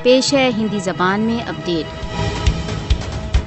پیش ہے ہندی زبان میں اپڈیٹ۔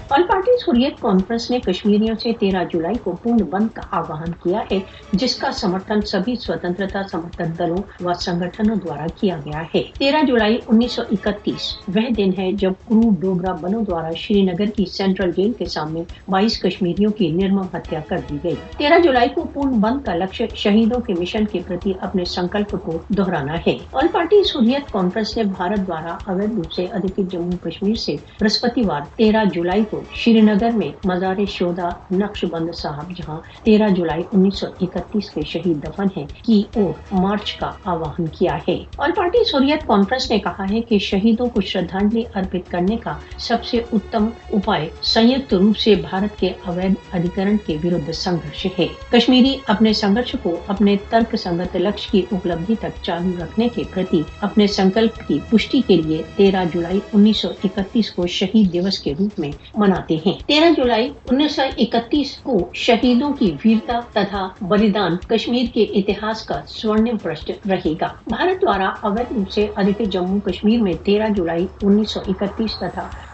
آل پارٹیز حریت کانفرنس نے کشمیریوں سے 13 جولائی کو پورن بند کا آہوان کیا ہے، جس کا سمرتھن سبھی سوتنترتا سمرتھک دلوں و سنگٹھنوں دوارا کیا گیا ہے۔ 13 جولائی 1931 وہ دن ہے جب کرور ڈوگرا بلوں دوارا شری نگر کی سینٹرل جیل کے سامنے 22 کشمیریوں کی نرمم ہتیا کر دی گئی۔ 13 جولائی کو پورن بند کا لکشیہ شہیدوں کے مشن کے پرتی اپنے سنکلپ کو دہرانا ہے۔ آل پارٹیز حریت کانفرنس نے بھارت دوارا اویدھ روپ سے ادھیکرت جموں کشمیر سے برہسپتیوار 13 جولائی کو شری نگر میں مزار شہدا نقش بند صاحب، جہاں 13 جولائی 1931 کے شہید دفن ہیں، کی اور مارچ کا آہوان کیا ہے۔ آل پارٹیز حریت کانفرنس نے کہا ہے کہ شہیدوں کو شردھانجلی ارپت کرنے کا سب سے اتم اپائے سنیکت روپ سے بھارت کے اویدھ ادھیکرن کے ورد سنگھرش ہے۔ کشمیری اپنے سنگھرش کو اپنے ترک سنگت لکشیہ کی اپلبدھی تک چالو رکھنے کے پرتی اپنے سنکلپ کی پشٹی کے لیے 13 جولائی 1931 کو شہید دیوس کے روپ میں مناتے ہیں۔ 13 جولائی 1931 کو شہیدوں کی ویرتا تتھا بلیدان کشمیر کے اتہاس کا سورنم پرشٹ رہے گا۔ بھارت دوارا اویدھ روپ سے ادھیکرت جموں کشمیر میں 13 جولائی 1931 تتھا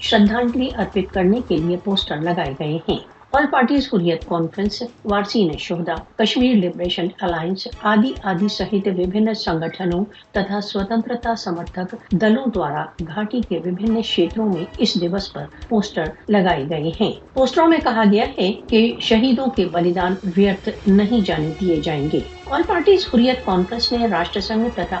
شردھانجلی ارپت کرنے کے لیے پوسٹر لگائے گئے ہیں۔ آل پارٹیز حریت کانفرنس، وارسین شہدا، کشمیر لبریشن الائنس آدی سہت وبھن سنگٹھنوں تتھا سوتنترتا سمرتھک دلوں دوارا گھاٹی کے وبھن شیتروں میں اس دیوس پر پوسٹر لگائے گئے ہیں۔ پوسٹروں میں کہا گیا ہے کہ شہیدوں کے بلیدان ویرتھ نہیں جانے دیے جائیں گے۔ آل پارٹیز حریت کانفرنس نے راشٹر سنگھ تتھا